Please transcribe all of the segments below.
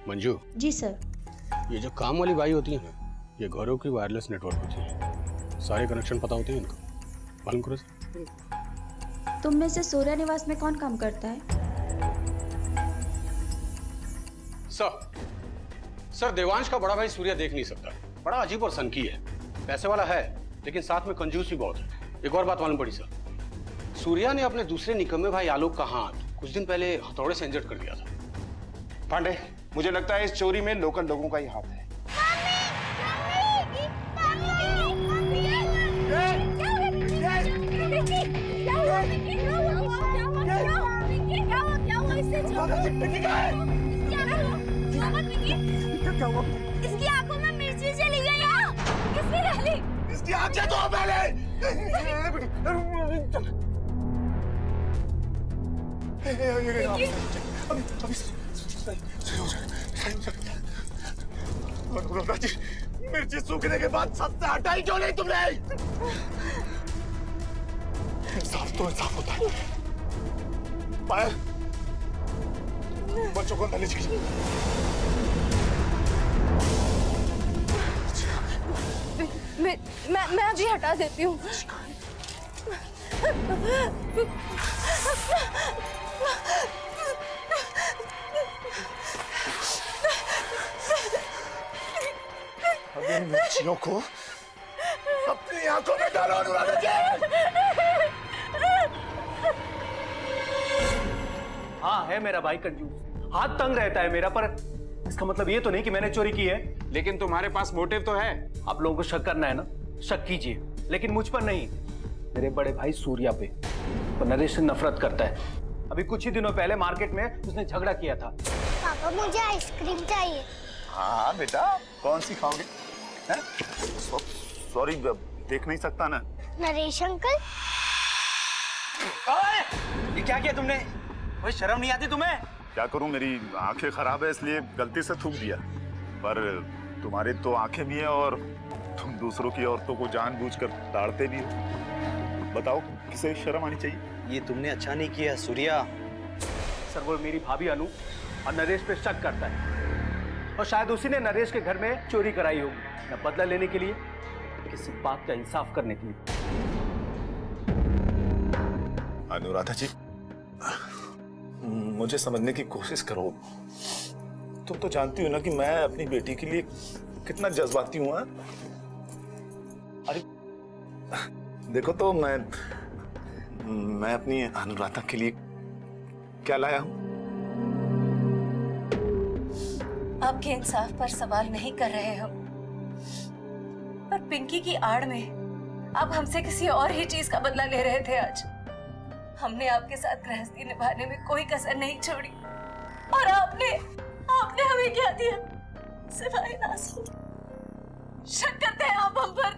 मंजू। जी sir. ये जो काम वाली बाई होती है ना, ये घरों की वायरलेस नेटवर्क होती है, सारे कनेक्शन पता होते हैं इनको, मालूम करो सर। तुम में से सूर्या निवास में कौन काम करता है? सर देवांश का बड़ा भाई सूर्या देख नहीं सकता, बड़ा अजीब और सनकी है, पैसे वाला है लेकिन साथ में कंजूस भी बहुत है। एक और बात मालूम पड़ी सर, सूर्या ने अपने दूसरे निकम्मे भाई आलोक का हाथ कुछ दिन पहले हथौड़े से इंजर्ड कर दिया था। पांडे, मुझे लगता है इस चोरी में लोकल लोगों का ही हाथ है। इसकी आंखों में मिर्ची चली गई है। किसने डाली? इसकी आंखें तो पहले। अनुराधा जी, मिर्ची सूखने के बाद सबसे हटाई क्यों नहीं तुमने? इंसाफ तो इंसाफ होता है। पायल, बच्चों को अंदर ले जाइए। मैं अभी हटा देती हूँ। अभी मिर्चियों को अपनी आंखों में डालो अनुराधा जी। हाँ है मेरा भाई कंजूस, हाथ तंग रहता है मेरा, पर इसका मतलब ये तो नहीं कि मैंने चोरी की है। लेकिन तुम्हारे पास मोटिव तो है। आप लोगों को शक करना है ना, शक कीजिए, लेकिन मुझ पर नहीं, मेरे बड़े भाई सूर्या पे। वो नरेश से नफरत करता है। अभी कुछ ही दिनों पहले मार्केट में उसने झगड़ा किया था। पापा मुझे आइसक्रीम चाहिए। हाँ बेटा, कौन सी खाओगे? सॉरी, देख नहीं सकता ना। नरेश अंकल। ये क्या किया तुमने? कोई शर्म नहीं आती तुम्हें? क्या करूं, मेरी आंखें खराब है इसलिए गलती से थूक दिया। पर तुम्हारी तो आंखें भी हैं और तुम दूसरों की औरतों को जानबूझकर ताड़ते भी हो। बताओ किसे शर्म आनी चाहिए? ये तुमने अच्छा नहीं किया सूर्या। सर वो मेरी भाभी अनु और नरेश पे शक करता है, और शायद उसी ने नरेश के घर में चोरी कराई होगी, न बदला लेने के लिए, किसी बात का इंसाफ करने के लिए। अनुराधा जी, मुझे समझने की कोशिश करो। तुम तो जानती हो ना कि मैं अपनी बेटी के लिए कितना जज्बाती हूं। अरे देखो तो मैं अपनी अनुराधा के लिए क्या लाया हूं। आपके इंसाफ पर सवाल नहीं कर रहे हम, पर पिंकी की आड़ में आप हमसे किसी और ही चीज का बदला ले रहे थे। आज हमने आपके साथ गृहस्थी निभाने में कोई कसर नहीं छोड़ी, और आपने हमें क्या दिया सिवाय नासू। शक करते हैं आप हम पर।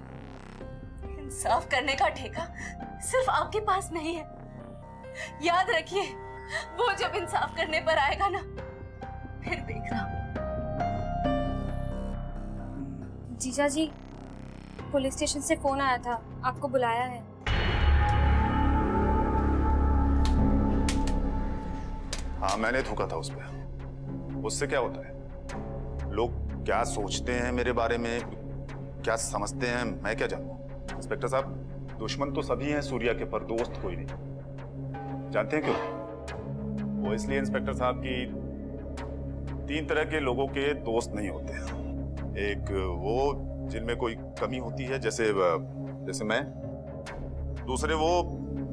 इंसाफ करने का ठेका सिर्फ आपके पास नहीं है। याद रखिए, वो जब इंसाफ करने पर आएगा ना, फिर देखना। जीजा जी, पुलिस स्टेशन से फोन आया था, आपको बुलाया है। हाँ, मैंने थूका था उस पर। उससे क्या होता है? लोग क्या सोचते हैं मेरे बारे में, क्या समझते हैं, मैं क्या जानूं। इंस्पेक्टर साहब, दुश्मन तो सभी हैं सूर्या के, पर दोस्त कोई नहीं। जानते हैं क्यों? वो इसलिए इंस्पेक्टर साहब की 3 तरह के लोगों के दोस्त नहीं होते हैं। एक वो जिनमें कोई कमी होती है, जैसे मैं। दूसरे वो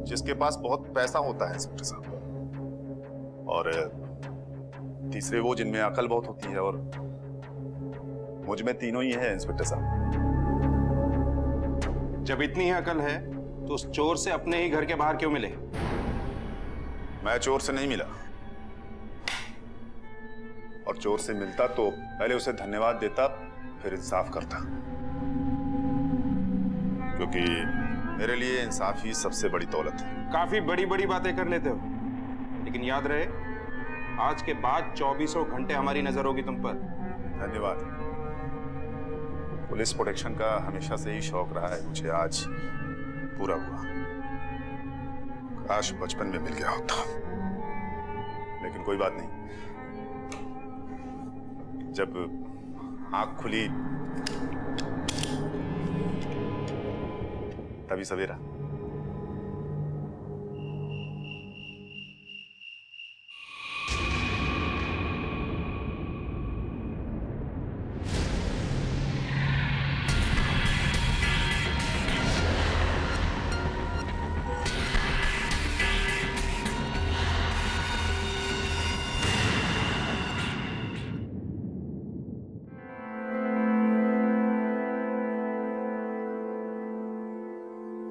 जिसके पास बहुत पैसा होता है इंस्पेक्टर साहब। और तीसरे वो जिनमें अकल बहुत होती है, और मुझ में तीनों ही है इंस्पेक्टर साहब। जब इतनी ही अकल है तो उस चोर से अपने ही घर के बाहर क्यों मिले? मैं चोर से नहीं मिला, और चोर से मिलता तो पहले उसे धन्यवाद देता, फिर इंसाफ करता, क्योंकि मेरे लिए इंसाफ ही सबसे बड़ी दौलत है। काफी बड़ी बड़ी बातें कर लेते हो, लेकिन याद रहे, आज के बाद 24 घंटे हमारी नजर होगी तुम पर। धन्यवाद। पुलिस प्रोटेक्शन का हमेशा से ही शौक रहा है मुझे, आज पूरा हुआ। काश बचपन में मिल गया होता, लेकिन कोई बात नहीं। जब आंख खुली तभी सवेरा।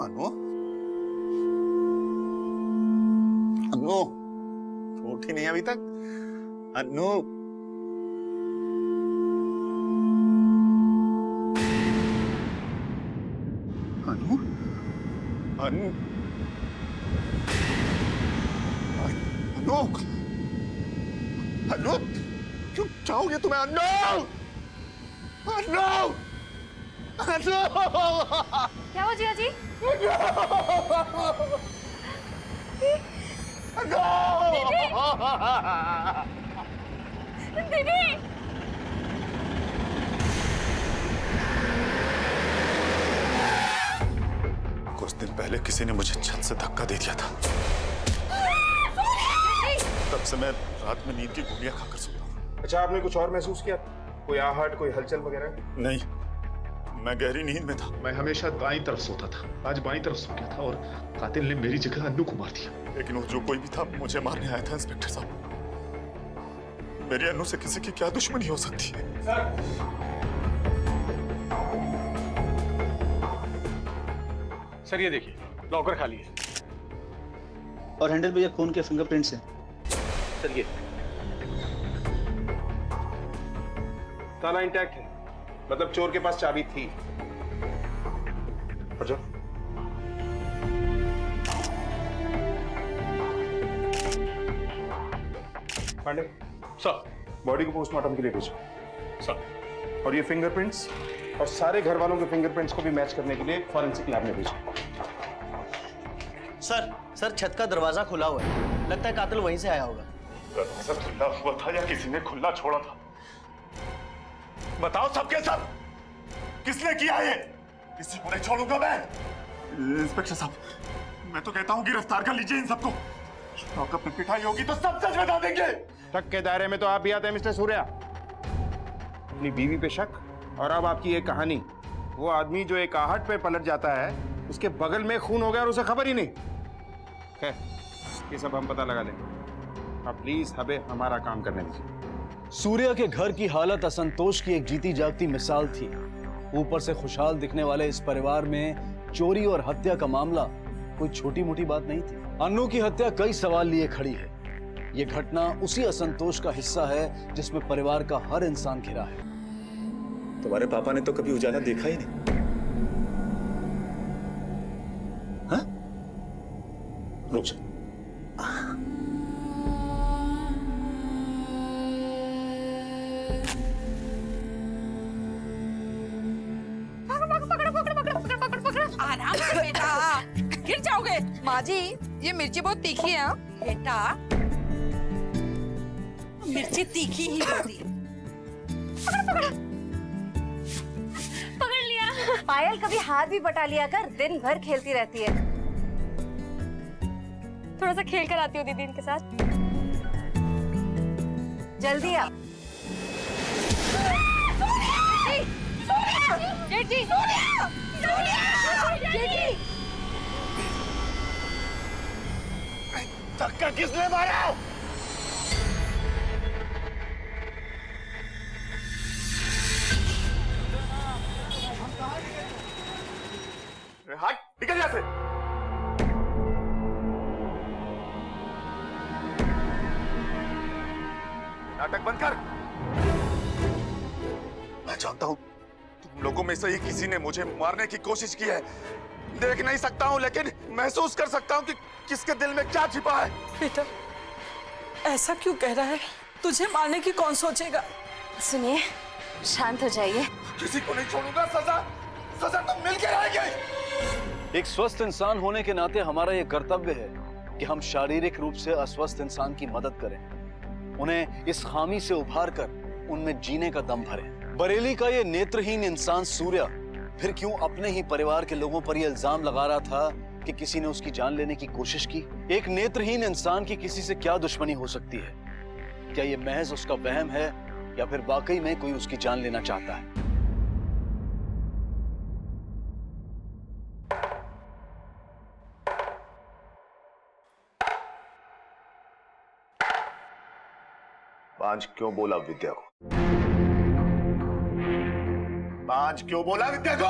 अनु, अनु, उठी नहीं अभी तक? अनु, अनु, अनु, अनु, अनु, क्यों चाहोगे तुम्हें? अनु, अनु, अनु, क्या हो जिया जी? दीदी कुछ दिन पहले किसी ने मुझे छत से धक्का दे दिया था। तब से मैं रात में नींद की गोलियां खाकर सोता हूँ। अच्छा, आपने कुछ और महसूस किया? कोई आहट, कोई हलचल वगैरह? नहीं, मैं गहरी नींद में था। मैं हमेशा दाईं तरफ सोता था, आज बाईं तरफ सो गया था और कातिल ने मेरी जगह अन्नू को मार दिया। लेकिन वो जो कोई भी था मुझे मारने आया था। इंस्पेक्टर साहब, मेरी अन्नू से किसी की क्या दुश्मनी हो सकती है? सर ये देखिए, लॉकर खाली है। और हैंडल भैया खून के फिंगरप्रिंट्स हैं। सर ये ताला इंटैक्ट है, मतलब चोर के पास चाबी थी। और जाओ। पांडे सर। बॉडी को पोस्टमार्टम के लिए भेजो। सर। और ये फिंगरप्रिंट्स और सारे घर वालों के फिंगरप्रिंट्स को भी मैच करने के लिए फॉरेंसिक लैब में भेजो। सर छत का दरवाजा खुला हुआ है, लगता है कातिल वहीं से आया होगा। दरवाजा खुला हुआ था या किसी ने खुला छोड़ा था? बताओ सबके सब, किसने किया ये? किसी को नहीं छोड़ूंगा मैं। इंस्पेक्टर साहब, मैं तो कहता हूँ गिरफ्तार कर लीजिए इन सबको। लॉकअप में पिटाई होगी तो सब सच बता देंगे। शक के दायरे में तो आप भी आते हैं मिस्टर सूर्या। अपनी बीवी पे शक और अब आपकी एक कहानी। वो आदमी जो एक आहट पे पलट जाता है, उसके बगल में खून हो गया और उसे खबर ही नहीं। खैर, ये सब हम पता लगा लेंगे। आप प्लीज हमें हमारा काम करने दीजिए। सूर्या के घर की हालत असंतोष की एक जीती जागती मिसाल थी। ऊपर से खुशहाल दिखने वाले इस परिवार में चोरी और हत्या का मामला कोई छोटी मोटी बात नहीं थी। अन्नू की हत्या कई सवाल लिए खड़ी है। ये घटना उसी असंतोष का हिस्सा है जिसमें परिवार का हर इंसान घिरा है। तुम्हारे पापा ने तो कभी उजाला देखा ही नहीं। हाँ? रुक जा। आराम से बेटा, गिर जाओगे। माँ जी, ये मिर्ची बहुत तीखी है। बेटा, मिर्ची तीखी ही होती है। पकड़ लिया। पायल कभी हाथ भी बटा लिया कर, दिन भर खेलती रहती है। थोड़ा सा खेल कर आती हूँ दीदी इनके साथ। जल्दी आ। जेठी, जेठी। धक्का किसने मारा? हट, निकल यहाँ से। नाटक बंद कर। मैं जानता हूं तुम लोगों में से ही किसी ने मुझे मारने की कोशिश की है। देख नहीं सकता हूं, लेकिन महसूस कर सकता हूं कि किसके दिल में क्या छिपा है। बेटा, ऐसा क्यों कह रहा है? तुझे मारने की कौन सोचेगा? सुनिए, शांत हो जाइए। किसी को नहीं छोड़ूंगा। सजा तो मिल के रहेगी। एक स्वस्थ इंसान होने के नाते हमारा यह कर्तव्य है कि हम शारीरिक रूप से अस्वस्थ इंसान की मदद करें, उन्हें इस खामी से उभार कर उनमें जीने का दम भरे। बरेली का ये नेत्रहीन इंसान सूर्या फिर क्यों अपने ही परिवार के लोगों पर ये इल्जाम लगा रहा था कि किसी ने उसकी जान लेने की कोशिश की? एक नेत्रहीन इंसान की किसी से क्या दुश्मनी हो सकती है? क्या ये महज उसका वहम है या फिर वाकई में कोई उसकी जान लेना चाहता है? पांच क्यों बोला विद्या को? पांच क्यों बोला विद्या को?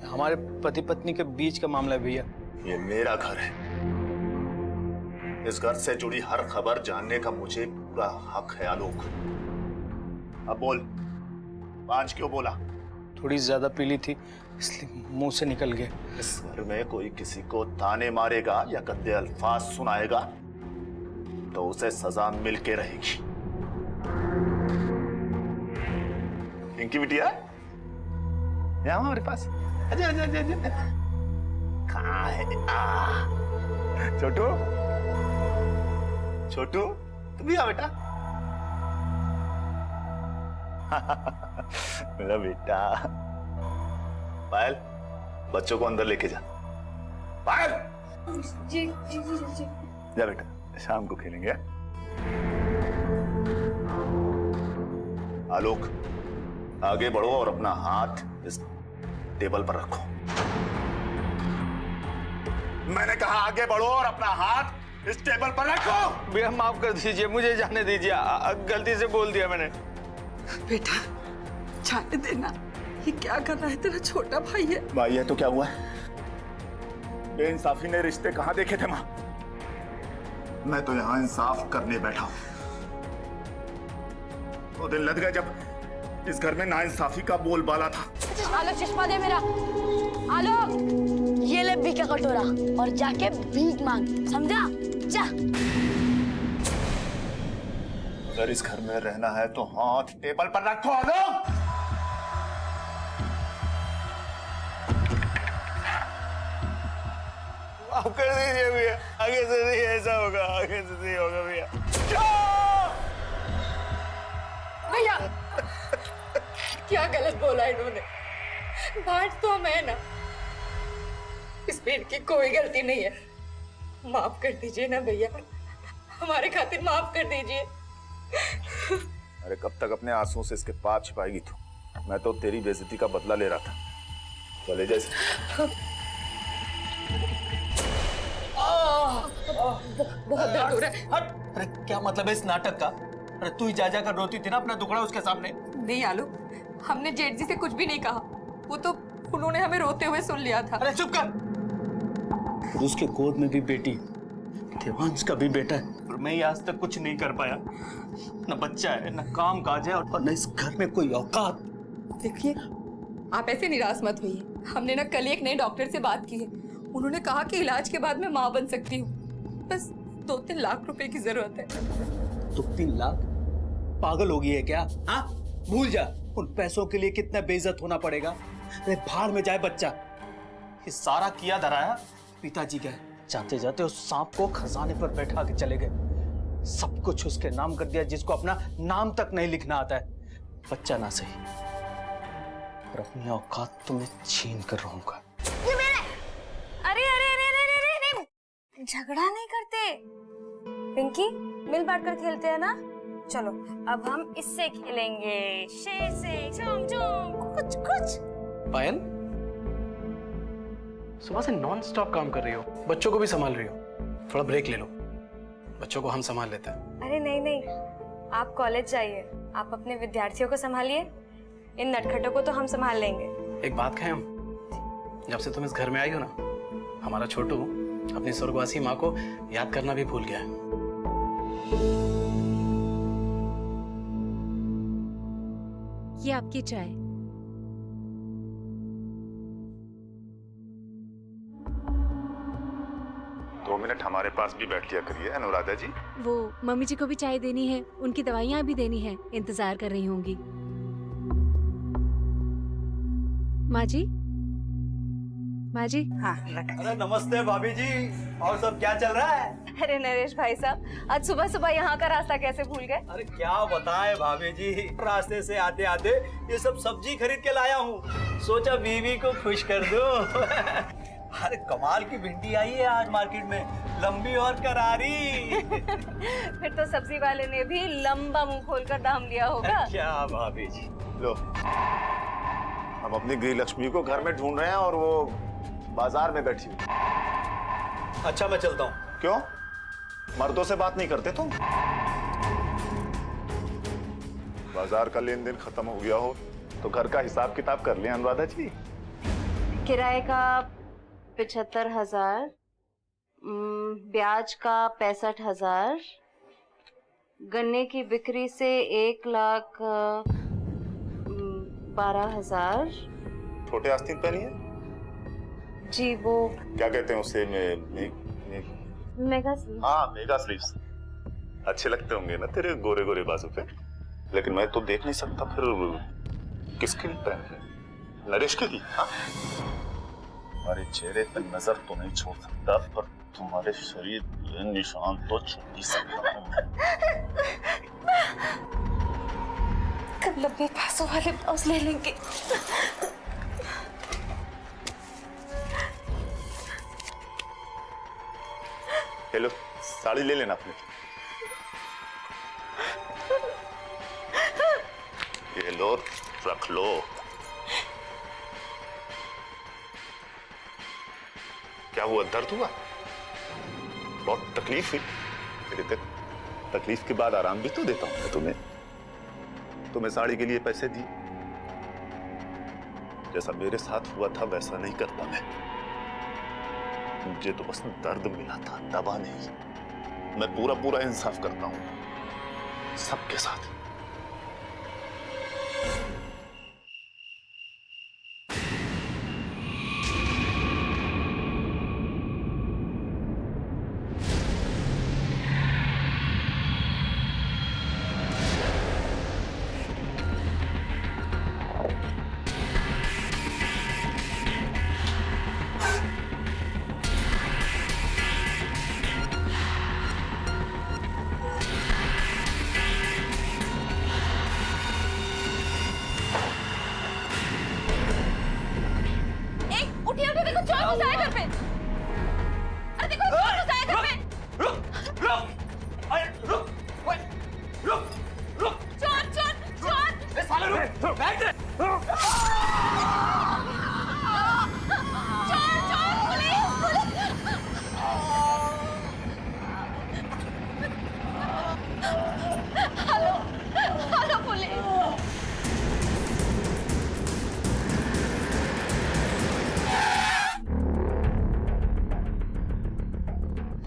हमारे पति पत्नी के बीच का मामला है भैया। ये मेरा घर है। इस घर से जुड़ी हर खबर जानने का मुझे पूरा हक है आलोक। अब बोल, पांच क्यों बोला? थोड़ी ज्यादा पीली थी इसलिए मुंह से निकल गया। इस घर में कोई किसी को ताने मारेगा या गंदे अल्फाज सुनाएगा तो उसे सजा मिल के रहेगी। पिंकी बिटिया यहाँ हमारे पास आजा आजा आजा आजा। कहाँ है? छोटू, छोटू तू भी आ बेटा। मेरा बेटा। पायल, बच्चों को अंदर लेके जा। पायल जी जी जी जी। जा बेटा, शाम को खेलेंगे। आलोक, आगे बढ़ो और अपना हाथ इस टेबल पर रखो। मैंने कहा आगे बढ़ो और अपना हाथ इस टेबल पर रखो। भैया माफ कर दीजिए, मुझे जाने दीजिए, गलती से बोल दिया मैंने। बेटा जाने देना, ये क्या कर रहा है? तेरा छोटा भाई है। भाई है तो क्या हुआ? बेइंसाफी ने रिश्ते कहां देखे थे मां? मैं तो यहां इंसाफ करने बैठा हूं। वो दिन लग गया जब इस घर में नाइंसाफी का बोलबाला था। आलोक चश्मा दे मेरा। आलोक ये ले भीख का कटोरा और जाके भीख मांग, समझा? जा। अगर इस घर में रहना है तो हाथ टेबल पर रखो आलोक। माफ कर दीजिए भैया, आगे से नहीं ऐसा होगा, आगे से नहीं होगा भैया। भैया क्या गलत बोला इन्होंने? बांट तो मैं ना, इस पेड़ की कोई गलती नहीं है। माफ कर दीजिए ना भैया, हमारे खातिर माफ कर दीजिए। अरे कब तक अपने आंसुओं से इसके पाप छिपाएगी तू? मैं तो तेरी बेइज्जती का बदला ले रहा था। चले जैसे बहुत दर्द हो रहा है। अरे क्या मतलब है इस नाटक का? अरे तू ही जा जाकर रोती थी ना अपना दुखड़ा उसके सामने। नहीं आलू, हमने जेठ जी से कुछ भी नहीं कहा, वो तो उन्होंने हमें रोते हुए सुन लिया था। अरे चुप कर। उसके गोद में भी बेटी, देवांश का भी बेटा है, और मैं आज तक कुछ नहीं कर पाया। न बच्चा है, न काम काज है, और न इस घर में कोई औकात। देखिए आप ऐसे निराश मत होइए, हमने ना कल एक नए डॉक्टर से बात की है। उन्होंने कहा कि इलाज के बाद मैं माँ बन सकती हूँ, बस 2-3 लाख रुपए की जरूरत है। 2-3 लाख? पागल हो गई है क्या? हाँ, भूल जा, उन पैसों के लिए कितना बेइज्जत होना पड़ेगा। अरे भाड़ में जाए बच्चा। ये सारा किया धरा है पिताजी का। जाते जाते उस सांप को खजाने पर बैठा के चले गए, सब कुछ उसके नाम कर दिया, जिसको अपना नाम तक नहीं लिखना आता है। बच्चा ना सही, और अपनी औकात तुम्हें छीन कर रहूंगा। अरे अरे अरे अरे अरे अरे, झगड़ा नहीं करते पिंकी, मिल बांट कर खेलते हैं ना। चलो अब हम इससे खेलेंगे, शेर से चोंग चोंग कुछ कुछ। पायल, सुबह से नॉन स्टॉप काम कर रही हो, बच्चों को भी संभाल रही हो, थोड़ा ब्रेक ले लो, बच्चों को हम संभाल लेते हैं। अरे नहीं नहीं, आप कॉलेज जाइए, आप अपने विद्यार्थियों को संभालिए, इन नटखटों को तो हम संभाल लेंगे। एक बात कहें हम, जब से तुम इस घर में आई हो ना, हमारा छोटू अपनी स्वर्गवासी माँ को याद करना भी भूल गया है। ये आपकी चाय। 2 मिनट हमारे पास भी बैठ लिया करिए अनुराधा जी। वो मम्मी जी को भी चाय देनी है, उनकी दवाइयाँ भी देनी है, इंतजार कर रही होंगी। माँ जी, माँ जी। हाँ अरे नमस्ते भाभी जी, और सब क्या चल रहा है? अरे नरेश भाई साहब, आज सुबह सुबह यहाँ का रास्ता कैसे भूल गए? अरे क्या बताएं भाभी जी, रास्ते से आते आते ये सब सब्जी खरीद के लाया हूँ, सोचा बीवी को खुश कर दूं। अरे कमाल की भिंडी आई है आज मार्केट में, लंबी और करारी। फिर तो सब्जी वाले ने भी लंबा मुंह खोलकर दाम लिया होगा। क्या भाभी जी। लो, हम अपनी गृह लक्ष्मी को घर में ढूंढ रहे हैं और वो बाजार में बैठी हुई। अच्छा मैं चलता हूँ। क्यों? मर्दों से बात नहीं करते तुम? बाजार का लेन देन खत्म हो गया हो तो घर का हिसाब किताब कर लें अनुराधा जी। किराए का 75,000, ब्याज का 65,000, गन्ने की बिक्री से 1,12,000। छोटे आस्तीन पहनी है? जी वो क्या कहते हैं उसे? Mega sleeve. हाँ, मेगा स्लीव्स। अच्छे लगते होंगे ना तेरे गोरे गोरे बाजू पे, लेकिन मैं तो देख नहीं सकता, फिर किसके लिए पहने हैं? नरेश के लिए? हाँ? तुम्हारे चेहरे पर नजर तो नहीं छोड़ सकता, पर तुम्हारे शरीर पे निशान तो छोड़ ही सकता हूँ मैं। कब लंबे पासों वाले ब्लाउज ले लेंगे? हेलो, साड़ी ले लेना अपने। ये लो, रख लो। क्या हुआ? दर्द हुआ? बहुत तकलीफ हुई? तकलीफ के बाद आराम भी तो देता हूं मैं तुम्हें साड़ी के लिए पैसे दिए। जैसा मेरे साथ हुआ था वैसा नहीं करता मैं। मुझे तो बस दर्द मिला था, दवा नहीं। मैं पूरा पूरा इंसाफ करता हूं सबके साथ।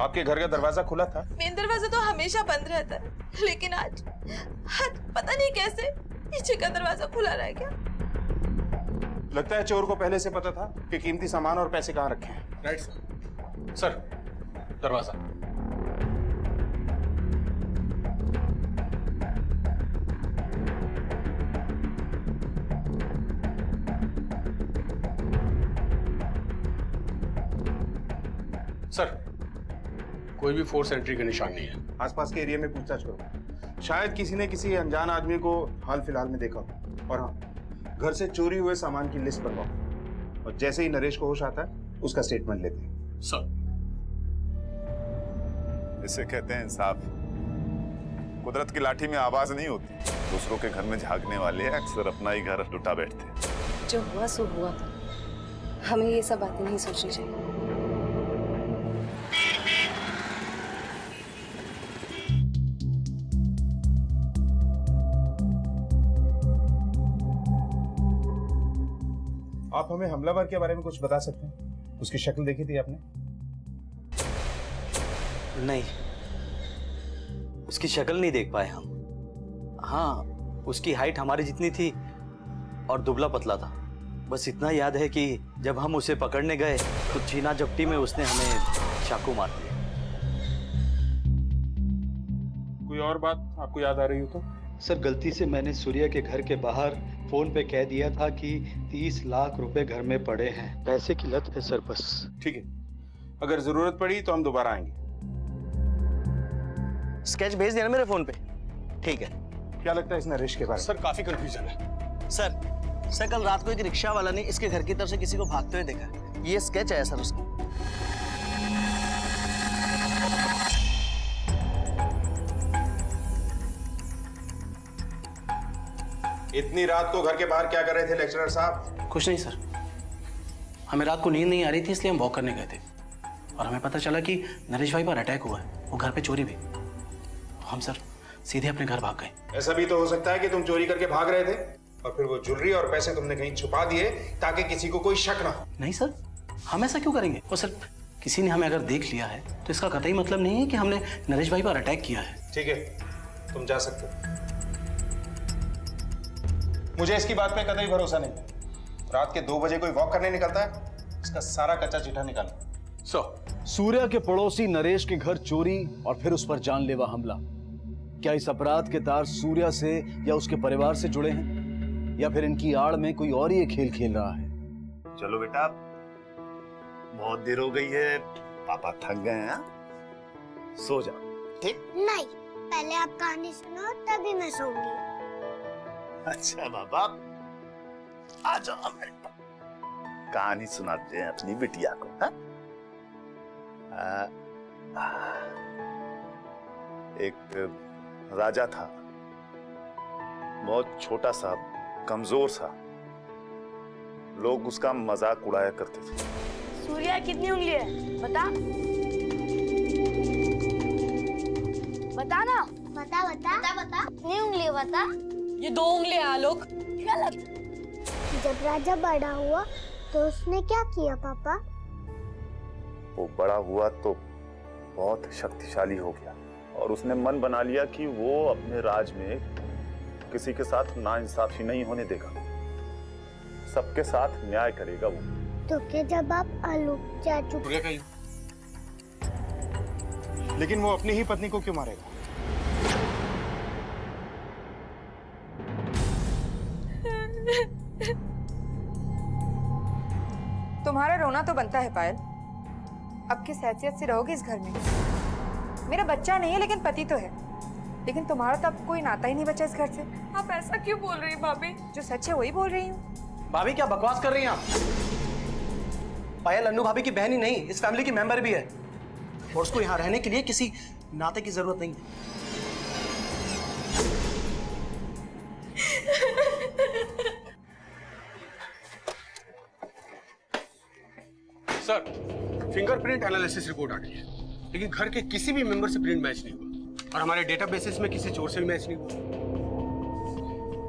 आपके घर का दरवाजा खुला था? मेन दरवाजा तो हमेशा बंद रहता है, लेकिन आज पता नहीं कैसे पीछे का दरवाजा खुला रह गया। लगता है चोर को पहले से पता था कि कीमती सामान और पैसे कहाँ रखे हैं। Right sir. सर, दरवाजा। सर, कोई भी फोर्स एंट्री का निशान नहीं है। आसपास के एरिया में पूछताछ करो, शायद किसी ने किसी अनजान आदमी को हाल फिलहाल में देखा हो। और हाँ, घर से चोरी हुए सामान की लिस्ट बनवाओ, और जैसे ही नरेश को होश आता है उसका स्टेटमेंट लेते हैं। सर, इसे कहते हैं इंसाफ। कुदरत की लाठी में आवाज नहीं होती। दूसरों के घर में झांकने वाले अक्सर अपना ही घर लुटा बैठते हैं। जो हुआ सो हुआ, हमें ये सब बातें नहीं सोचनी चाहिए। आप हमें हमलावर के बारे में कुछ बता सकते हैं? उसकी शक्ल देखी थी आपने? नहीं, उसकी शक्ल नहीं देख पाए हम। हाँ, उसकी हाइट हमारी जितनी थी और दुबला पतला था। बस इतना याद है कि जब हम उसे पकड़ने गए तो चीना झपटी में उसने हमें चाकू मार दिया। कोई और बात आपको याद आ रही हो तो? सर गलती से मैंने सूर्या के घर के बाहर फोन पे कह दिया था कि 30 लाख रुपए घर में पड़े हैं। पैसे की लत है सर बस। ठीक है, अगर जरूरत पड़ी तो हम दोबारा आएंगे। स्केच भेज देना मेरे फोन पे। ठीक है। क्या लगता है इस नरेश के बारे में? सर काफी कंफ्यूजन है। सर कल रात को एक रिक्शा वाला ने इसके घर की तरफ से किसी को भागते हुए देखा। ये स्केच है सर उसका। इतनी रात को घर के बाहर क्या कर रहे थे लेक्चरर साहब? कुछ नहीं सर, हमें रात को नींद नहीं आ रही थी इसलिए हम वॉक करने गए थे और हमें पता चला कि नरेश भाई पर अटैक हुआ है, वो घर पे चोरी भी। हम सर सीधे अपने घर भाग गए। ऐसा भी तो हो सकता है कि तुम चोरी करके भाग रहे थे और फिर वो ज्वेलरी और पैसे तुमने कहीं छुपा दिए ताकि किसी को कोई शक ना हो। नहीं सर, हम ऐसा क्यों करेंगे? और सर किसी ने हमें अगर देख लिया है तो इसका कतई मतलब नहीं है कि हमने नरेश भाई पर अटैक किया है। ठीक है, तुम जा सकते हो। मुझे इसकी बात पे कतई भरोसा नहीं। रात के 2 बजे कोई वॉक करने निकलता है, इसका सारा कच्चा चिट्ठा निकालो। सूर्या के पड़ोसी नरेश के घर चोरी और फिर उस पर जानलेवा हमला। क्या इस अपराध के तार सूर्या से या उसके परिवार से जुड़े हैं या फिर इनकी आड़ में कोई और ये खेल खेल रहा है? चलो बेटा, बहुत देर हो गई है, पापा थक गए हैं, सो जाओ। ठीक? नहीं, पहले आप कहानी सुनो तभी मैं सोऊंगी। अच्छा बाबा, आ जाओ मेरे पास, कहानी सुनाते हैं अपनी बिटिया को। हा? एक राजा था, बहुत छोटा सा, कमजोर सा। लोग उसका मजाक उड़ाया करते थे। सूर्या कितनी उंगली है बता? बता ना। बता बता बता बता। कितनी उंगली है बता? ये 2 उंगलियां आलोक। गलत। जब राजा बड़ा हुआ तो उसने क्या किया पापा? वो बड़ा हुआ तो बहुत शक्तिशाली हो गया और उसने मन बना लिया कि वो अपने राज में किसी के साथ नाइंसाफी नहीं होने देगा, सबके साथ न्याय करेगा वो। तो क्या जब आप आलू चाचू लेकिन वो अपनी ही पत्नी को क्यों मारेगा? तुम्हारा रोना तो बनता है पायल। अब किस हैसियत से रहोगे इस घर में? मेरा बच्चा नहीं है लेकिन पति तो है, लेकिन तुम्हारा तो अब कोई नाता ही नहीं बचा इस घर से। आप ऐसा क्यों बोल रही हैं भाभी? जो सच है वही बोल रही हूँ। भाभी क्या बकवास कर रही हैं आप? पायल अन्नू भाभी की बहन ही नहीं, इस फैमिली की मेंबर भी है और उसको यहाँ रहने के लिए किसी नाते की जरूरत नहीं है। सर फिंगरप्रिंट एनालिसिस रिपोर्ट आ गई है, लेकिन घर के किसी भी मेंबर से प्रिंट मैच नहीं हुआ और हमारे डेटाबेसिस में किसी चोर से भी मैच नहीं हुआ।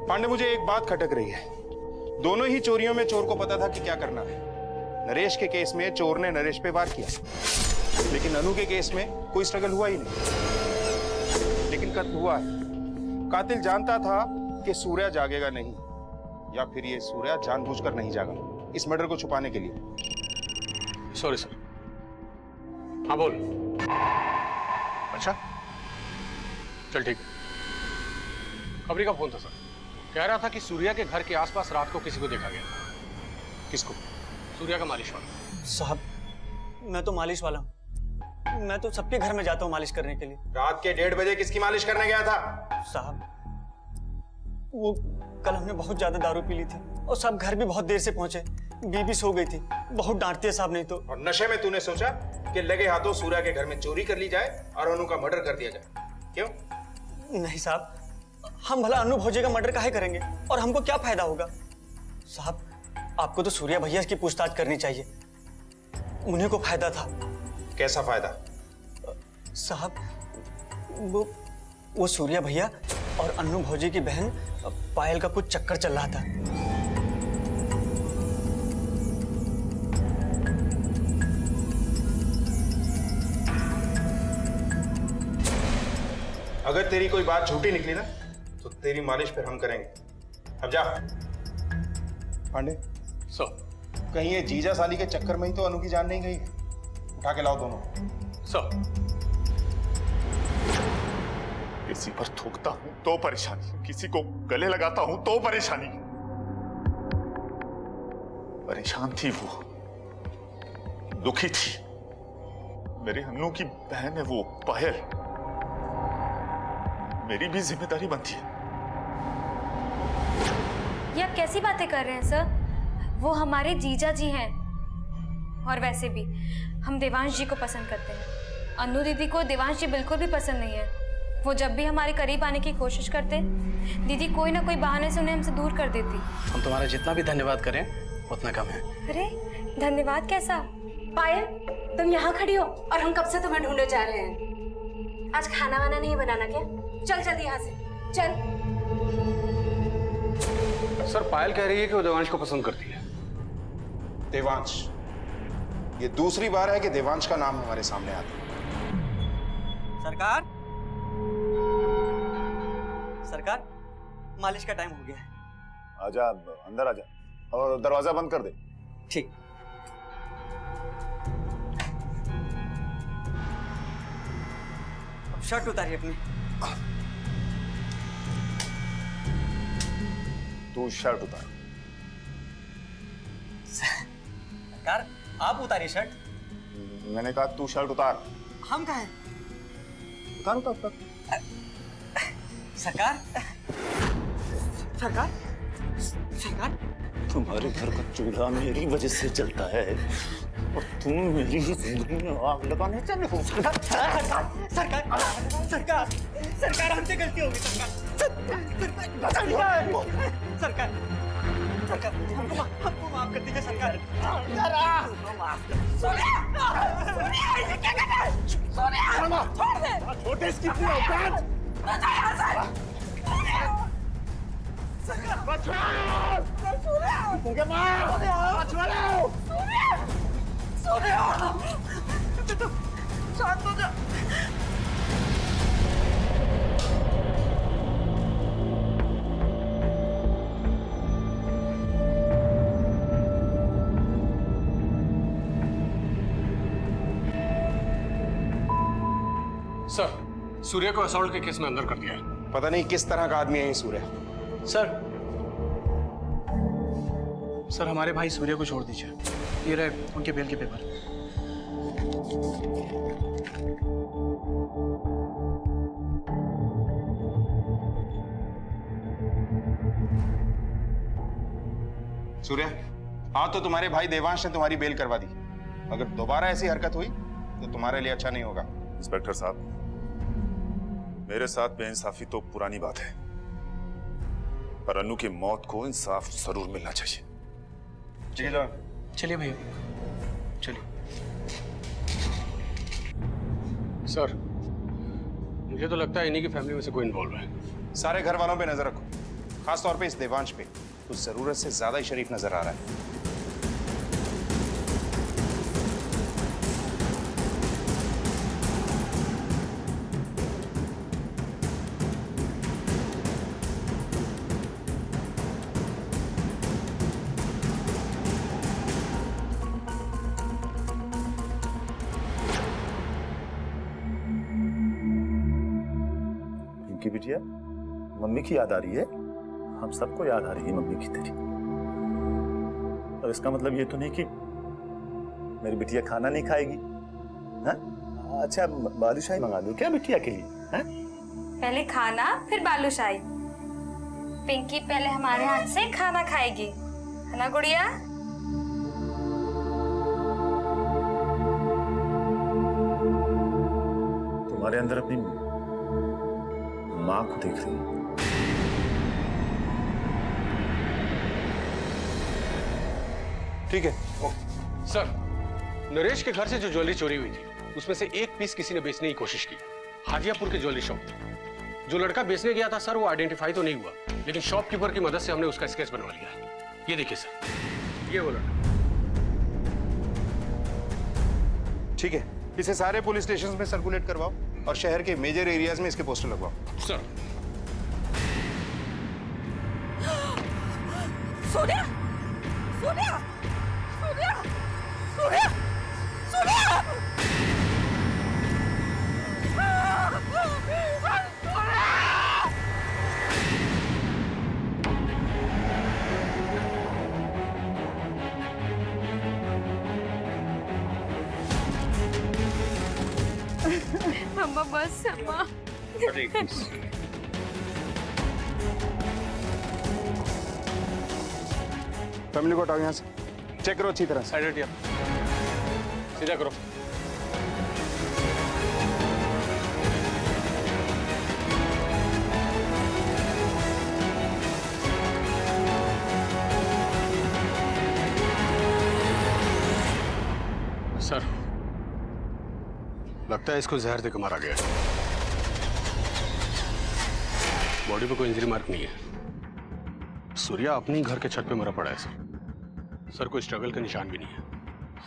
पांडे, मुझे एक बात खटक रही है। दोनों ही चोरियों में चोर को पता था कि क्या करना है। नरेश के केस में चोर ने नरेश पे वार किया, लेकिन अनु के केस में कोई स्ट्रगल हुआ ही नहीं। लेकिन कत्ल हुआ है। कातिल जानता था कि सूर्या जागेगा नहीं, या फिर ये सूर्या जानबूझकर नहीं जागा इस मर्डर को छुपाने के लिए। Sorry sir. हाँ बोल। अच्छा चल ठीक है। खबरी का फोन था सर, कह रहा था कि सूर्या के घर के आसपास रात को किसी को देखा गया। किसको? सूर्या का मालिश वाला। साहब मैं तो मालिश वाला हूँ, मैं तो सबके घर में जाता हूँ मालिश करने के लिए। रात के 1:30 बजे किसकी मालिश करने गया था? साहब वो कल हमने बहुत ज्यादा दारू पी ली थी और सब घर भी बहुत देर से पहुंचे, बीबी सो गई थी, बहुत डांटती है साहब नहीं तो। और नशे में तूने सोचा कि लगे हाथों सूर्या के घर में चोरी कर ली जाए और अनु का मर्डर कर दिया जाए, क्यों? नहीं साहब, हम भला अनु भौजी का मर्डर काहे करेंगे और हमको क्या फायदा होगा? साहब आपको तो सूर्या भैया की पूछताछ करनी चाहिए, उन्हीं को फायदा था। कैसा फायदा? साहब वो सूर्या भैया और अन्नू भौजी की बहन पायल का कुछ चक्कर चल रहा था। अगर तेरी कोई बात झूठी निकली ना तो तेरी मालिश फिर हम करेंगे। अब जा। पांडे सो कहीं ये जीजा साली के चक्कर में ही तो अनु की जान नहीं गई है। उठा के लाओ दोनों। सर किसी पर थूकता हूं तो परेशानी, किसी को गले लगाता हूं तो परेशानी। परेशान थी वो, दुखी थी। मेरे अन्नू की बहन है वो पायल, मेरी भी जिम्मेदारी बनती है। ये आप कैसी बातें कर रहे हैं सर? वो हमारे जीजा जी हैं। और वैसे भी हम देवांश जी को पसंद करते हैं। अन्नू दीदी को देवांश जी बिल्कुल भी पसंद नहीं है। वो जब भी हमारे करीब आने की कोशिश करते, दीदी कोई ना कोई बहाने से उन्हें हमसे दूर कर देती। हम तुम्हारा जितना भी धन्यवाद करें उतना कम है। अरे धन्यवाद कैसा? पायल, तुम यहाँ खड़ी हो और हम कब से तुम्हें ढूंढे जा रहे हैं। आज खाना वाना नहीं बनाना क्या? चल जल्दी यहाँ से चल। सर पायल कह रही है कि वो देवांश को पसंद करती है। देवांश, ये दूसरी बार है कि देवांश का नाम हमारे सामने आता है। सरकार, सरकार, मालिश का टाइम हो गया है। आजा, अंदर आजा और दरवाजा बंद कर दे। ठीक। अब शर्ट उतारिए अपनी। तू शर्ट उतार। सरकार, आप उतारिए शर्ट। मैंने कहा तू शर्ट उतार। हम कहाँ हैं? उतार उतार उतार। सरकार, सरकार, सरकार, तुम्हारे घर का चूल्हा मेरी वजह से जलता है और तुम मेरी जिंदगी में आग लगाने चले हो। सरकार, सरकार, सरकार, सरकार, हमसे गलती होगी। सरकार, सरकार, सरकार, हमको माफ कर दीजिए सरकार। छोड़ दे। छोटे इसकी इतनी औकात। शांत हो जा। सर सूर्य को असॉल्ट के केस में अंदर कर दिया है। पता नहीं किस तरह का आदमी है ये सूर्य। सर हमारे भाई सूर्य को छोड़ दीजिए। ये रहे उनके बेल के पेपर। सूर्य, हाँ तो तुम्हारे भाई देवांश ने तुम्हारी बेल करवा दी। अगर दोबारा ऐसी हरकत हुई तो तुम्हारे लिए अच्छा नहीं होगा। इंस्पेक्टर साहब, मेरे साथ बेइंसाफी तो पुरानी बात है, पर अन्नू की मौत को इंसाफ जरूर मिलना चाहिए। चलो चलिए भैया, चलिए। सर मुझे तो लगता है इन्हीं की फैमिली में से कोई इन्वॉल्व है। सारे घर वालों पे नजर रखो, खास तौर पे इस देवांश पे। कुछ जरूरत से ज्यादा ही शरीफ नजर आ रहा है। इनकी बिटिया, मम्मी की याद आ रही है। हम सबको याद आ रही है मम्मी की तेरी। और इसका मतलब ये तो नहीं कि मेरी बिटिया खाना नहीं खाएगी। हाँ? अच्छा, बालूशाही मंगा दूं क्या बिटिया के लिए? हाँ? पहले खाना फिर बालूशाही। पिंकी पहले हमारे हाथ से खाना खाएगी, है ना गुड़िया? तुम्हारे अंदर अपनी माँ को देख रही हूँ। ठीक है। सर नरेश के घर से जो ज्वेलरी चोरी हुई थी उसमें से एक पीस किसी ने बेचने की कोशिश की हाजियापुर के ज्वेलरी शॉप। जो लड़का बेचने गया था सर वो आइडेंटिफाई तो नहीं हुआ, लेकिन शॉपकीपर की मदद से हमने उसका स्केच बनवा लिया। ये देखिए सर, ये वो लड़का। ठीक है, इसे सारे पुलिस स्टेशन में सर्कुलेट करवाओ और शहर के मेजर एरियाज में इसके पोस्टर लगवाओ। सर सूर्या, सूर्या, सूर्या, सूर्या, सूर्या, सूर्या! अम्मा बस अम्मा। फैमिली को हटाओ यहाँ से। चेक करो अच्छी तरह से। साइड हटिया, सीधा करो। सर, लगता है इसको जहर देकर मारा गया है। बॉडी पे कोई इंजरी मार्क नहीं है। सूर्या अपने ही घर के छत पे मरा पड़ा है सर। सर, कोई स्ट्रगल का निशान भी नहीं है।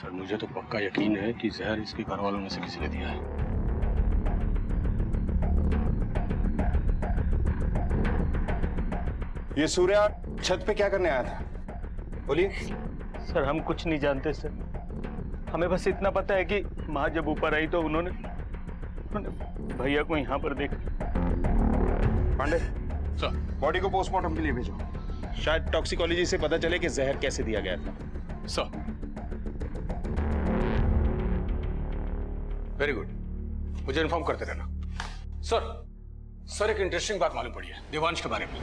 सर, मुझे तो पक्का यकीन है कि जहर इसके घर वालों में से किसी ने दिया है। ये सूर्या छत पे क्या करने आया था? बोलिए। सर हम कुछ नहीं जानते सर, हमें बस इतना पता है कि माँ जब ऊपर आई तो उन्होंने भैया को यहाँ पर देखा। पांडे सर, बॉडी को पोस्टमार्टम के लिए भेजो। शायद टॉक्सिकोलॉजी से पता चले कि जहर कैसे दिया गया था। सर, वेरी गुड, मुझे इन्फॉर्म करते रहना। सर, एक इंटरेस्टिंग बात मालूम पड़ी है देवांश के बारे में।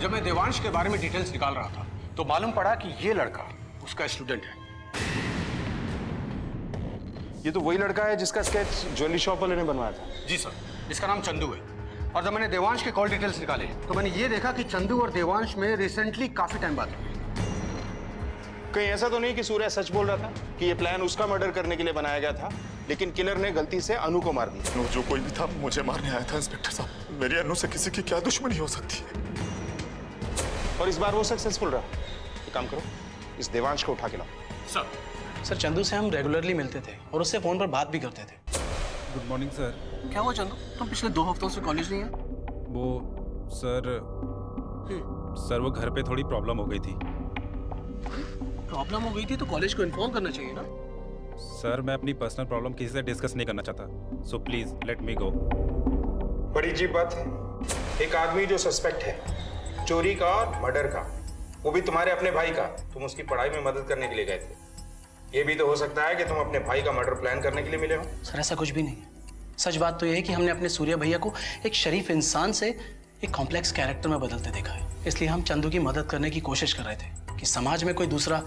जब मैं देवांश के बारे में डिटेल्स निकाल रहा था तो मालूम पड़ा कि ये लड़का उसका स्टूडेंट है। ये तो वही लड़का है जिसका स्केच ज्वेलरी शॉप वाले ने बनवाया था। जी सर, इसका नाम चंदू है। और जब मैंने देवांश के कॉल डिटेल्स निकाले तो मैंने ये देखा कि चंदू और देवांश में रिसेंटली काफी टाइम बात हुई। कहीं ऐसा तो नहीं कि सूर्या सच बोल रहा था कि ये प्लान उसका मर्डर करने के लिए बनाया गया था, लेकिन किलर ने गलती से अनु को मार दिया? जो कोई भी था मुझे मारने आया था इंस्पेक्टर साहब। मेरी अनु से किसी की क्या दुश्मनी हो सकती है? और इस बार वो सक्सेसफुल रहा। एक काम करो, इस देवांश को उठा के लाओ। सर, चंदू से हम रेगुलरली मिलते थे और उससे फोन पर बात भी करते थे। Good morning sir. क्या हुआ चंदू, तुम पिछले 2 हफ्तों से कॉलेज नहीं है? वो सर वो घर पे थोड़ी प्रॉब्लम हो गई थी। प्रॉब्लम हो गई थी तो कॉलेज को इन्फॉर्म करना चाहिए ना। सर मैं अपनी पर्सनल प्रॉब्लम किसी से डिस्कस नहीं करना चाहता, सो प्लीज लेट मी गो। बड़ी अजीब बात है, एक आदमी जो सस्पेक्ट है चोरी का और मर्डर का, वो भी तुम्हारे अपने भाई का, तुम उसकी पढ़ाई में मदद करने के लिए गए थे। ये भी तो हो सकता है कि तुम अपने भाई का मर्डर प्लान करने के लिए मिले हो। सर ऐसा कुछ भी नहीं है। सच बात तो यह है कि हमने अपने सूर्या भैया को एक शरीफ इंसान से एक कॉम्प्लेक्स कैरेक्टर में बदलते देखा है, इसलिए हम चंदू की मदद करने की कोशिश कर रहे थे कि समाज में कोई दूसरा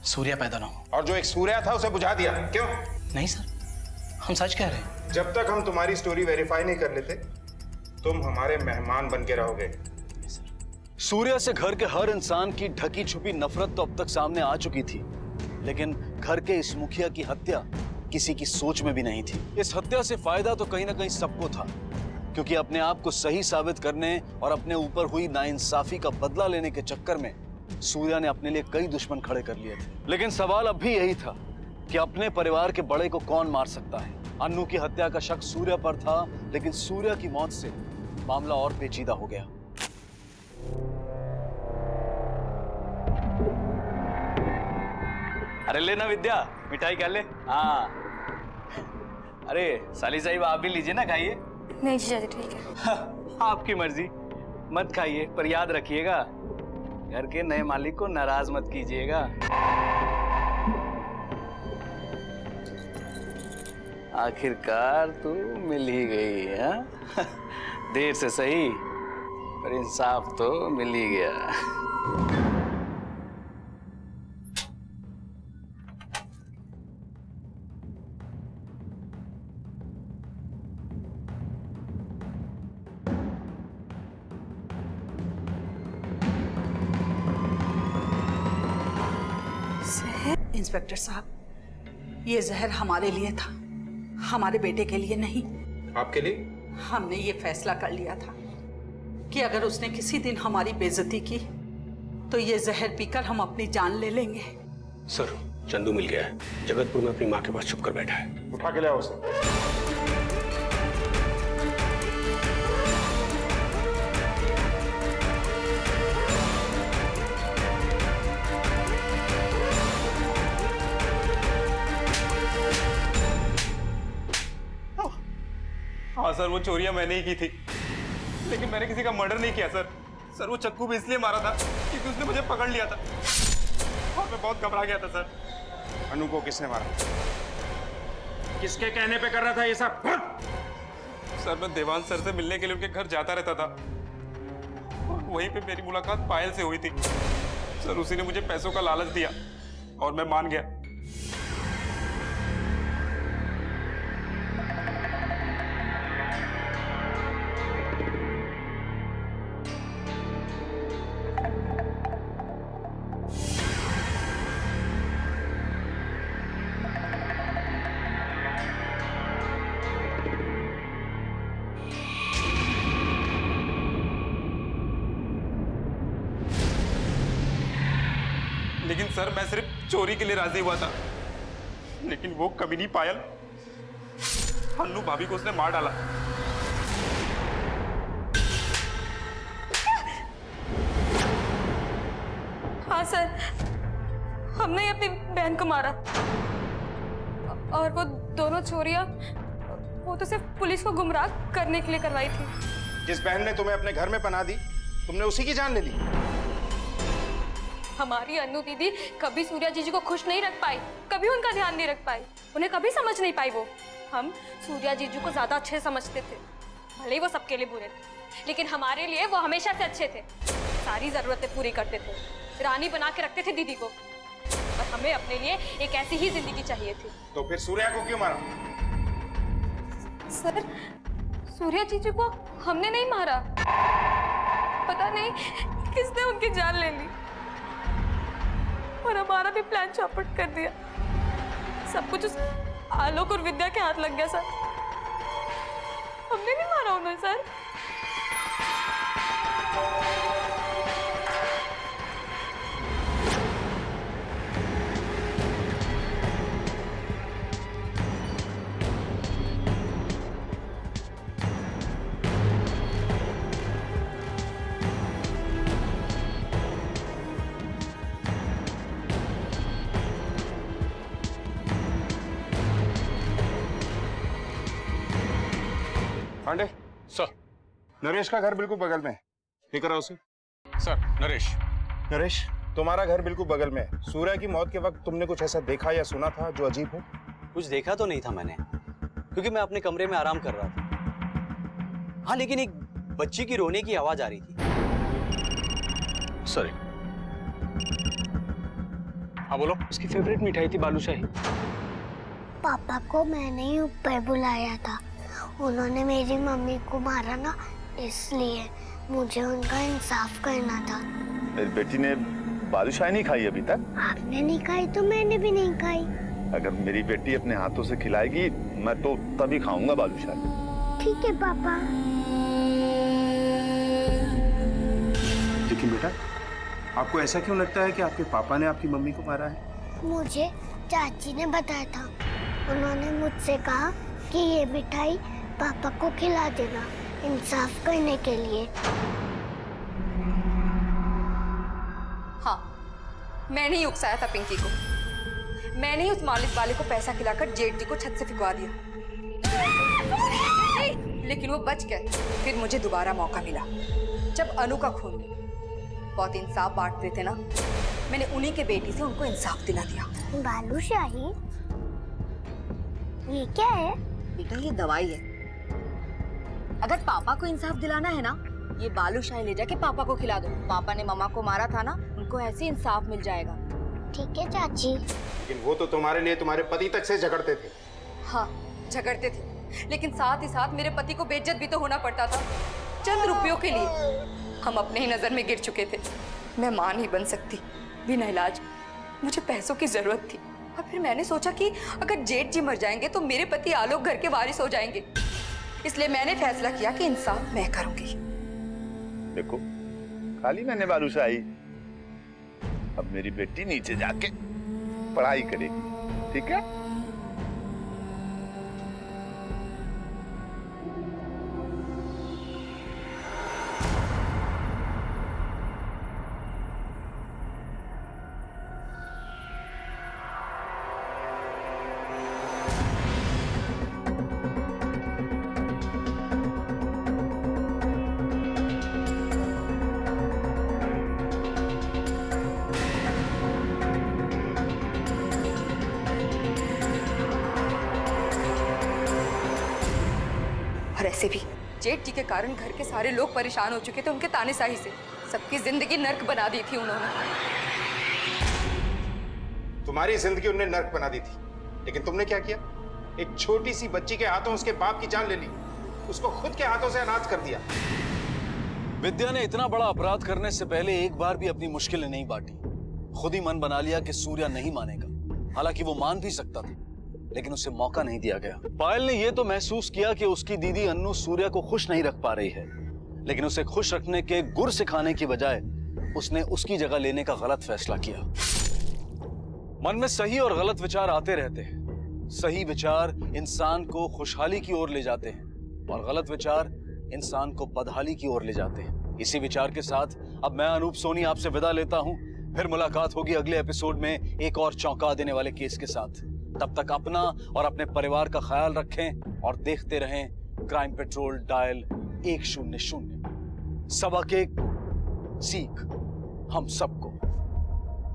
सूर्या पैदा ना हो। और जो एक सूर्या था उसे बुझा दिया क्यों? नहीं सर, हम सच कह रहे हैं। जब तक हम तुम्हारी स्टोरी वेरीफाई नहीं कर लेते तुम हमारे मेहमान बन के रहोगे। सूर्या से घर के हर इंसान की ढकी छुपी नफरत तो अब तक सामने आ चुकी थी, लेकिन घर के इस मुखिया की हत्या किसी की सोच में भी नहीं थी। इस हत्या से फायदा तो कहीं ना कहीं सबको था, क्योंकि अपने आप को सही साबित करने और अपने ऊपर हुई नाइंसाफी का बदला लेने के चक्कर में सूर्या ने अपने लिए कई दुश्मन खड़े कर लिए थे। लेकिन सवाल अब भी यही था कि अपने परिवार के बड़े को कौन मार सकता है। अन्नू की हत्या का शक सूर्या पर था, लेकिन सूर्या की मौत से मामला और पेचीदा हो गया। अरे लेना विद्या, मिठाई खा ले। हाँ, अरे साली साहिब आप भी लीजिए ना, खाइए। नहीं जीजा जी ठीक है। आपकी मर्जी, मत खाइए पर याद रखिएगा घर के नए मालिक को नाराज मत कीजिएगा। आखिरकार तो मिल ही गई है। देर से सही पर इंसाफ तो मिल ही गया। इंस्पेक्टर साहब, ये जहर हमारे लिए था, हमारे बेटे के लिए नहीं। आपके लिए? हमने ये फैसला कर लिया था कि अगर उसने किसी दिन हमारी बेइज्जती की तो ये जहर पीकर हम अपनी जान ले लेंगे। सर, चंदू मिल गया है, जगतपुर में अपनी माँ के पास छुप कर बैठा है। उठा के लाओ उसे। हाँ सर, वो चोरियां मैंने ही की थी, लेकिन मैंने किसी का मर्डर नहीं किया सर। सर वो चक्कू भी इसलिए मारा था क्योंकि उसने मुझे पकड़ लिया था और मैं बहुत घबरा गया था सर। अनु को किसने मारा? किसके कहने पे कर रहा था ये सब? सर मैं देवान सर से मिलने के लिए उनके घर जाता रहता था और वहीं पे मेरी मुलाकात पायल से हुई थी। सर उसी ने मुझे पैसों का लालच दिया और मैं मान गया। लेकिन सर मैं सिर्फ चोरी के लिए राजी हुआ था, लेकिन वो कमीनी पायल अन्नू भाभी को उसने मार डाला। हाँ सर, हमने ही अपनी बहन को मारा और वो दोनों चोरियां वो तो सिर्फ पुलिस को गुमराह करने के लिए करवाई थी। जिस बहन ने तुम्हें अपने घर में पनाह दी, तुमने उसी की जान ले ली। हमारी अन्नू दीदी कभी सूर्या जीजी को खुश नहीं रख पाई, कभी उनका ध्यान नहीं रख पाई, उन्हें कभी समझ नहीं पाई। वो हम सूर्या जीजू को ज्यादा अच्छे समझते थे, भले ही वो सबके लिए बुरे थे, लेकिन हमारे लिए वो हमेशा से अच्छे थे। सारी जरूरतें पूरी करते थे, रानी बना के रखते थे दीदी को, और हमें अपने लिए एक ऐसी ही जिंदगी चाहिए थी। तो फिर सूर्या को क्यों मारा? सर, सूर्या जीजू को हमने नहीं मारा, पता नहीं किसने उनकी जान ले ली और हमारा भी प्लान चौपट कर दिया। सब कुछ उस आलोक और विद्या के हाथ लग गया सर। हमने नहीं मारा उन्हें सर। पांडे सर, नरेश का घर बिल्कुल बगल में है, लेकर आओ उसे। सर, नरेश। नरेश, तुम्हारा घर बिल्कुल बगल में है। सूर्या की मौत के वक्त तुमने कुछ ऐसा देखा या सुना था जो अजीब हो? कुछ देखा तो नहीं था मैंने, क्योंकि मैं अपने कमरे में आराम कर रहा था। हाँ, लेकिन एक बच्ची की रोने की आवाज आ रही थी। सर, हाँ बोलो। उसकी फेवरेट मिठाई थी बालूशाही। पापा को मैंने ही ऊपर बुलाया था, उन्होंने मेरी मम्मी को मारा ना, इसलिए मुझे उनका इंसाफ करना था। मेरी बेटी ने बालूशाही नहीं खाई अभी तक? आपने नहीं खाई तो मैंने भी नहीं खाई। अगर मेरी बेटी अपने हाथों से खिलाएगी, मैं तो तभी खाऊंगा बालूशाही। ठीक है पापा। लेकिन बेटा, आपको ऐसा क्यों लगता है कि आपके पापा ने आपकी मम्मी को मारा है? मुझे चाची ने बताया था, उन्होंने मुझसे कहा कि ये मिठाई पापा को खिला देना इंसाफ करने के लिए। हाँ, मैंने ही उकसाया था पिंकी को। मैंने ही उस मालिक वाले को पैसा खिलाकर जेठ जी को छत से फिकवा दिया, लेकिन वो बच गए। फिर मुझे दोबारा मौका मिला जब अनु का खून हुआ। बहुत इंसाफ बांटते थे ना, मैंने उन्हीं के बेटी से उनको इंसाफ दिला दिया। बालूशाही? ये क्या है? बेटा ये दवाई है। अगर पापा को इंसाफ दिलाना है ना, ये बालूशाही ले जाके पापा को खिला दो। पापा ने मम्मा को मारा था ना, उनको ऐसे इंसाफ मिल जाएगा। ठीक है चाची। लेकिन वो तो तुम्हारे लिए तुम्हारे पति तक से झगड़ते थे। हाँ, झगड़ते थे, लेकिन साथ ही साथ मेरे पति को बेइज्जत भी तो होना पड़ता था चंद रुपयों के लिए। हम अपने ही नजर में गिर चुके थे। मैं मां नहीं बन सकती बिना इलाज, मुझे पैसों की जरूरत थी। और फिर मैंने सोचा कि अगर जेठ जी मर जाएंगे तो मेरे पति आलोक घर के वारिस हो जाएंगे, इसलिए मैंने फैसला किया कि इंसाफ मैं करूंगी। देखो, खाली मैंने बालूशाही। अब मेरी बेटी नीचे जाके पढ़ाई करेगी, ठीक है? से भी। जेठ जी के कारण घर के सारे लोग परेशान हो चुके थे उनके तानेशाही से। सबकी जिंदगी नर्क बना दी थी उन्होंने। तुम्हारी जिंदगी उन्होंने नर्क बना दी थी, लेकिन तुमने क्या किया? एक छोटी सी बच्ची के हाथों उसके बाप की जान ले ली, उसको खुद के हाथों से अनाथ कर दिया। विद्या ने इतना बड़ा अपराध करने से पहले एक बार भी अपनी मुश्किलें नहीं बांटी। खुद ही मन बना लिया कि सूर्या नहीं मानेगा। हालांकि वो मान भी सकता था, लेकिन उसे मौका नहीं दिया गया। पायल ने यह तो महसूस किया कि उसकी दीदी अन्नू सूर्या को खुश नहीं रख पा रही है, लेकिन उसे खुश रखने के गुर सिखाने की बजाय उसने उसकी जगह लेने का गलत फैसला किया। मन में सही और गलत विचार आते रहते हैं। सही विचार इंसान को खुशहाली की ओर ले जाते हैं और गलत विचार इंसान को बदहाली की ओर ले जाते हैं। इसी विचार के साथ अब मैं अनूप सोनी आपसे विदा लेता हूं। फिर मुलाकात होगी अगले एपिसोड में एक और चौंका देने वाले केस के साथ। तब तक अपना और अपने परिवार का ख्याल रखें और देखते रहें क्राइम पेट्रोल डायल 100। सबक एक सीख हम सबको।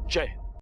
जय हिंद।